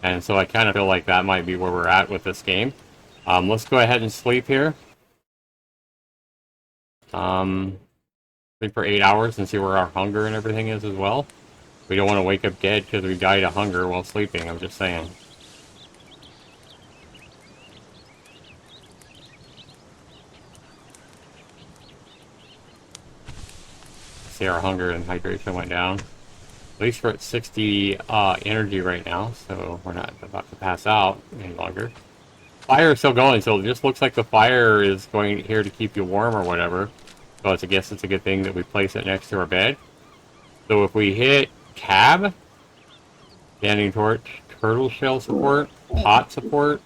And so I kind of feel like that might be where we're at with this game. Let's go ahead and sleep here. Sleep for 8 hours and see where our hunger and everything is as well. We don't want to wake up dead because we died of hunger while sleeping, I'm just saying. See, our hunger and hydration went down. At least we're at 60 energy right now, so we're not about to pass out any longer. Fire is still going, so it just looks like the fire is going here to keep you warm or whatever. So I guess it's a good thing that we place it next to our bed. So if we hit cab, standing torch, turtle shell support, pot support.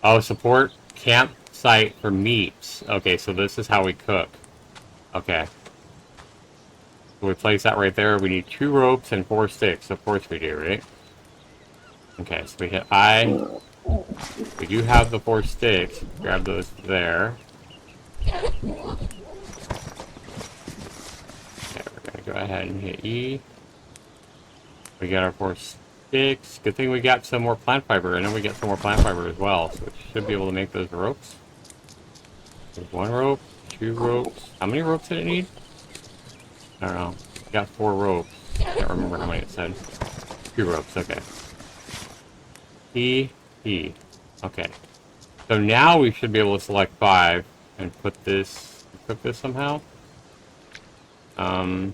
Oh, support campsite for meats. Okay, so this is how we cook. Okay. So we place that right there. We need 2 ropes and 4 sticks. Of course we do, right? Okay, so we hit I. We do have the 4 sticks. Grab those there. Okay, we're gonna go ahead and hit E. We got our 4 sticks. Good thing we got some more plant fiber. I know we got some more plant fiber as well, so we should be able to make those ropes. There's 1 rope, 2 ropes. How many ropes did it need? I don't know. Got 4 ropes. Can't remember how many it said. 2 ropes, okay. E. Okay. So now we should be able to select 5 and cook this somehow. Oh,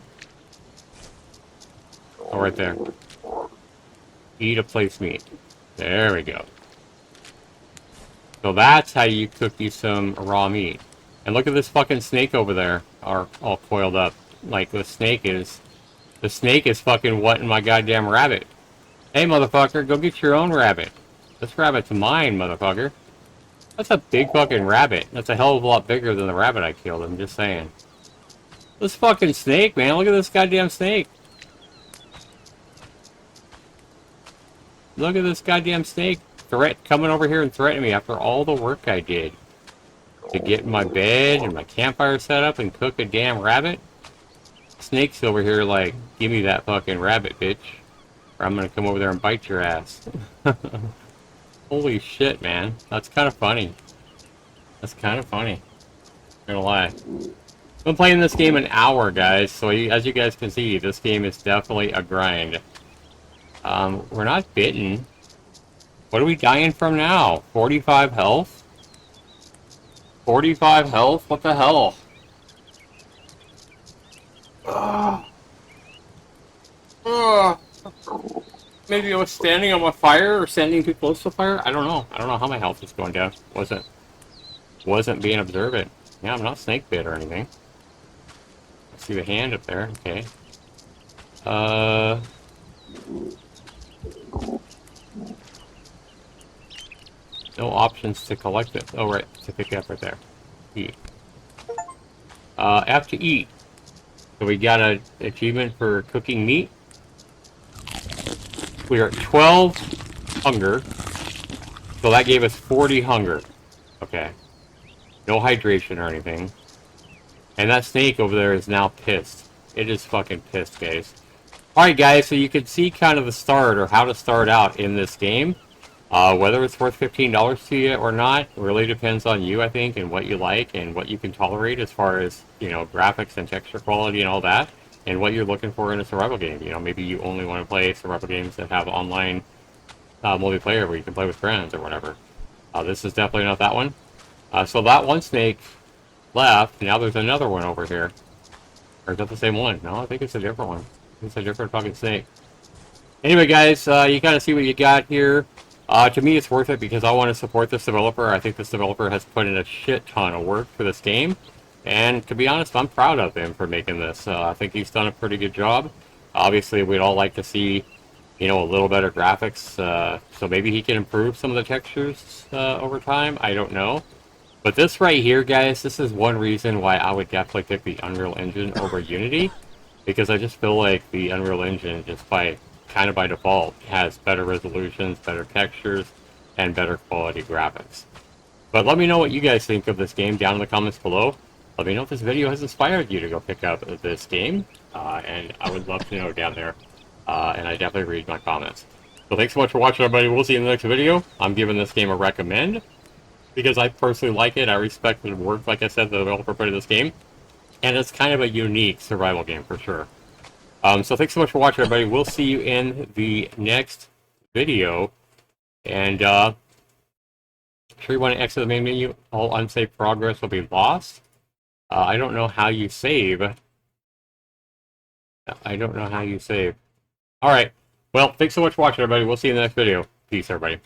right there. E to place meat. There we go. So that's how you cook you some raw meat. And look at this fucking snake over there, all coiled up. Like the snake is fucking wanting my goddamn rabbit. Hey, motherfucker, go get your own rabbit. This rabbit's mine, motherfucker. That's a big fucking rabbit. That's a hell of a lot bigger than the rabbit I killed, I'm just saying. This fucking snake, man, look at this goddamn snake. Look at this goddamn snake. Coming over here and threatening me after all the work I did. To get in my bed and my campfire set up and cook a damn rabbit. Snake's over here like, give me that fucking rabbit, bitch. or I'm gonna come over there and bite your ass. Holy shit, man. That's kind of funny. That's kind of funny. Not gonna lie. I've been playing this game an hour, guys, so as you guys can see, this game is definitely a grind. We're not bitten. What are we dying from now? 45 health? 45 health? What the hell? Ugh. Ugh. Maybe I was standing on a fire or standing too close to fire? I don't know. I don't know how my health is going down. Wasn't being observant. Yeah, I'm not snake bit or anything. I see the hand up there. Okay. No options to collect it. Oh, right. To pick it up right there. Eat. F to eat. So we got an achievement for cooking meat. We are at 12 hunger. So that gave us 40 hunger. Okay. No hydration or anything. And that snake over there is now pissed. It is fucking pissed, guys. Alright, guys, so you can see kind of the start or how to start out in this game. Whether it's worth $15 to you or not really depends on you, I think, and what you like and what you can tolerate as far as, you know, graphics and texture quality and all that, and what you're looking for in a survival game. You know, maybe you only want to play survival games that have online multiplayer where you can play with friends or whatever. This is definitely not that one. So that one snake left. Now there's another one over here. Or is that the same one? No, I think it's a different one. It's a different fucking snake. Anyway, guys, you kind of see what you got here. To me, it's worth it because I want to support this developer. I think this developer has put in a shit ton of work for this game. And to be honest, I'm proud of him for making this. I think he's done a pretty good job. Obviously, we'd all like to see, you know, a little better graphics. So maybe he can improve some of the textures over time. I don't know. But this right here, guys, this is one reason why I would definitely pick the Unreal Engine over Unity. Because I just feel like the Unreal Engine, just kind of by default, has better resolutions, better textures, and better quality graphics. But let me know what you guys think of this game down in the comments below. Let me know if this video has inspired you to go pick up this game. And I would love to know down there. And I definitely read my comments. So thanks so much for watching, everybody. We'll see you in the next video. I'm giving this game a recommend because I personally like it. I respect the work, like I said, the developer put in this game. And it's kind of a unique survival game for sure. So thanks so much for watching, everybody. We'll see you in the next video. And sure you want to exit the main menu. All unsaved progress will be lost. I don't know how you save. I don't know how you save. All right. Well, thanks so much for watching, everybody. We'll see you in the next video. Peace, everybody.